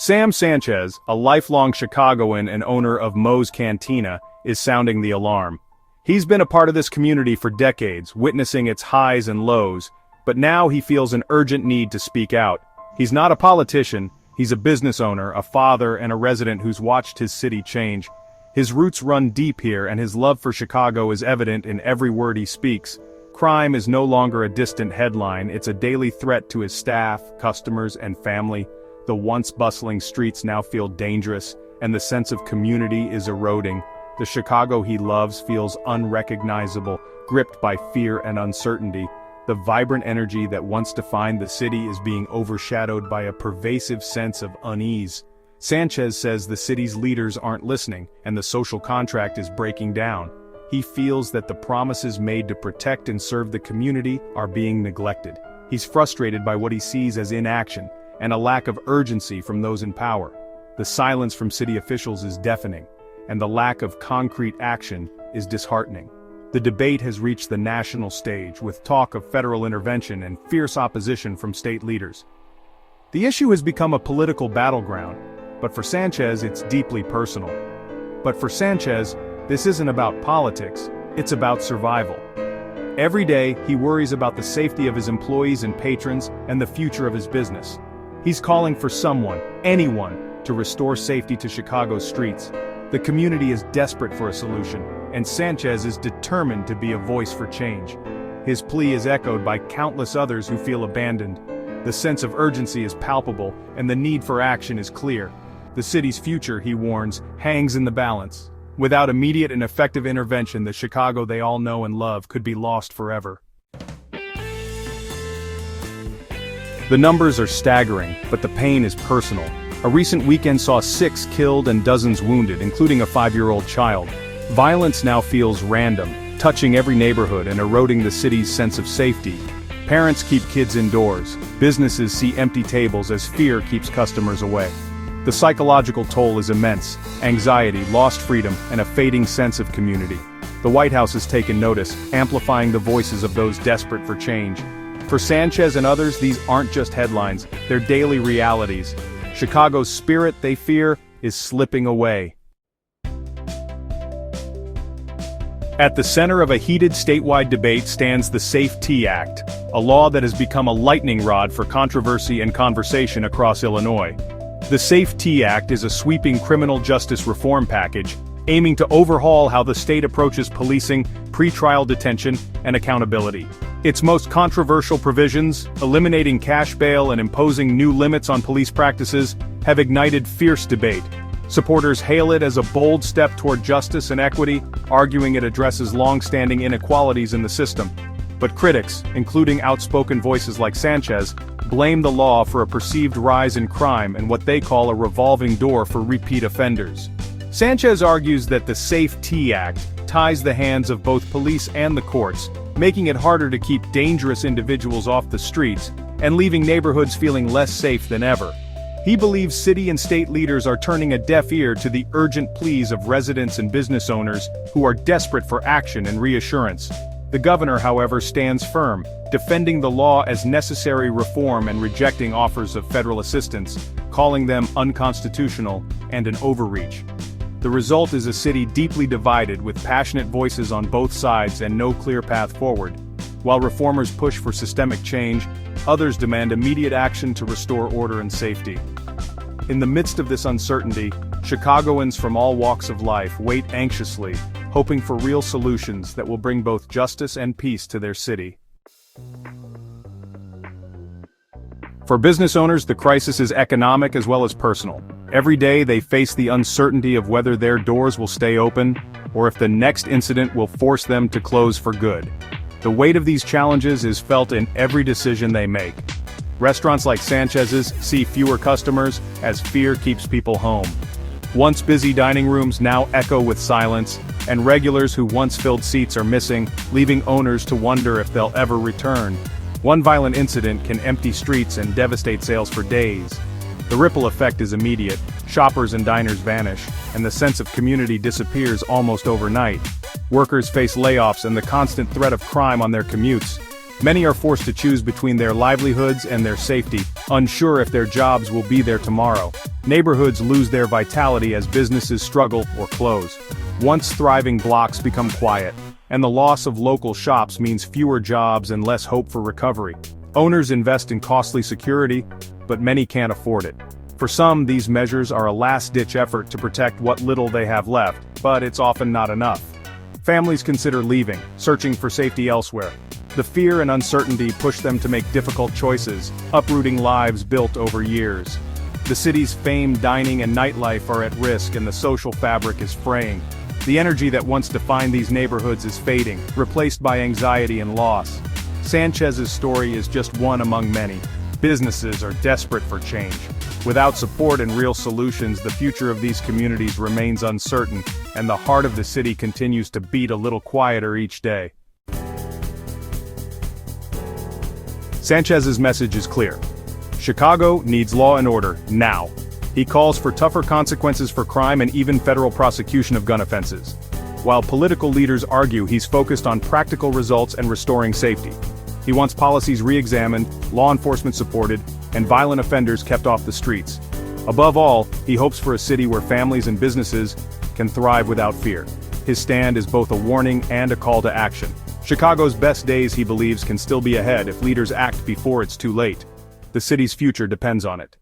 Sam Sanchez, a lifelong Chicagoan and owner of Moe's Cantina, is sounding the alarm. He's been a part of this community for decades, witnessing its highs and lows, but now he feels an urgent need to speak out. He's not a politician, he's a business owner, a father, and a resident who's watched his city change. His roots run deep here, and his love for Chicago is evident in every word he speaks. Crime is no longer a distant headline, it's a daily threat to his staff, customers, and family. The once bustling streets now feel dangerous, and the sense of community is eroding. The Chicago he loves feels unrecognizable, gripped by fear and uncertainty. The vibrant energy that once defined the city is being overshadowed by a pervasive sense of unease. Sanchez says the city's leaders aren't listening, and the social contract is breaking down. He feels that the promises made to protect and serve the community are being neglected. He's frustrated by what he sees as inaction, and a lack of urgency from those in power. The silence from city officials is deafening, and the lack of concrete action is disheartening. The debate has reached the national stage, with talk of federal intervention and fierce opposition from state leaders. The issue has become a political battleground, but for Sanchez it's deeply personal. But for Sanchez, this isn't about politics, it's about survival. Every day, he worries about the safety of his employees and patrons and the future of his business. He's calling for someone, anyone, to restore safety to Chicago's streets. The community is desperate for a solution, and Sanchez is determined to be a voice for change. His plea is echoed by countless others who feel abandoned. The sense of urgency is palpable, and the need for action is clear. The city's future, he warns, hangs in the balance. Without immediate and effective intervention, the Chicago they all know and love could be lost forever. The numbers are staggering, but the pain is personal. A recent weekend saw 6 killed and dozens wounded, including a 5-year-old child. Violence now feels random, touching every neighborhood and eroding the city's sense of safety. Parents keep kids indoors. Businesses see empty tables as fear keeps customers away. The psychological toll is immense: anxiety, lost freedom, and a fading sense of community. The White House has taken notice, amplifying the voices of those desperate for change. For Sanchez and others, these aren't just headlines, they're daily realities. Chicago's spirit, they fear, is slipping away. At the center of a heated statewide debate stands the SAFE T Act, a law that has become a lightning rod for controversy and conversation across Illinois. The SAFE T Act is a sweeping criminal justice reform package, aiming to overhaul how the state approaches policing, pretrial detention, and accountability. Its most controversial provisions, eliminating cash bail and imposing new limits on police practices, have ignited fierce debate. Supporters hail it as a bold step toward justice and equity, arguing it addresses long-standing inequalities in the system. But critics, including outspoken voices like Sanchez, blame the law for a perceived rise in crime and what they call a revolving door for repeat offenders. Sanchez argues that the SAFE T Act ties the hands of both police and the courts, making it harder to keep dangerous individuals off the streets and leaving neighborhoods feeling less safe than ever. He believes city and state leaders are turning a deaf ear to the urgent pleas of residents and business owners who are desperate for action and reassurance. The governor, however, stands firm, defending the law as necessary reform and rejecting offers of federal assistance, calling them unconstitutional and an overreach. The result is a city deeply divided with passionate voices on both sides and no clear path forward. While reformers push for systemic change, others demand immediate action to restore order and safety. In the midst of this uncertainty, Chicagoans from all walks of life wait anxiously, hoping for real solutions that will bring both justice and peace to their city. For business owners, the crisis is economic as well as personal. Every day they face the uncertainty of whether their doors will stay open, or if the next incident will force them to close for good. The weight of these challenges is felt in every decision they make. Restaurants like Sanchez's see fewer customers as fear keeps people home. Once busy dining rooms now echo with silence, and regulars who once filled seats are missing, leaving owners to wonder if they'll ever return. One violent incident can empty streets and devastate sales for days. The ripple effect is immediate, shoppers and diners vanish, and the sense of community disappears almost overnight. Workers face layoffs and the constant threat of crime on their commutes. Many are forced to choose between their livelihoods and their safety, unsure if their jobs will be there tomorrow. Neighborhoods lose their vitality as businesses struggle or close. Once thriving blocks become quiet, and the loss of local shops means fewer jobs and less hope for recovery. Owners invest in costly security, but many can't afford it. For some, these measures are a last-ditch effort to protect what little they have left, but it's often not enough. Families consider leaving, searching for safety elsewhere. The fear and uncertainty push them to make difficult choices, uprooting lives built over years. The city's famed dining and nightlife are at risk and the social fabric is fraying. The energy that once defined these neighborhoods is fading, replaced by anxiety and loss. Sanchez's story is just one among many. Businesses are desperate for change. Without support and real solutions, the future of these communities remains uncertain, and the heart of the city continues to beat a little quieter each day. Sanchez's message is clear. Chicago needs law and order, now. He calls for tougher consequences for crime and even federal prosecution of gun offenses. While political leaders argue he's focused on practical results and restoring safety. He wants policies re-examined, law enforcement supported, and violent offenders kept off the streets. Above all, he hopes for a city where families and businesses can thrive without fear. His stand is both a warning and a call to action. Chicago's best days, he believes, can still be ahead if leaders act before it's too late. The city's future depends on it.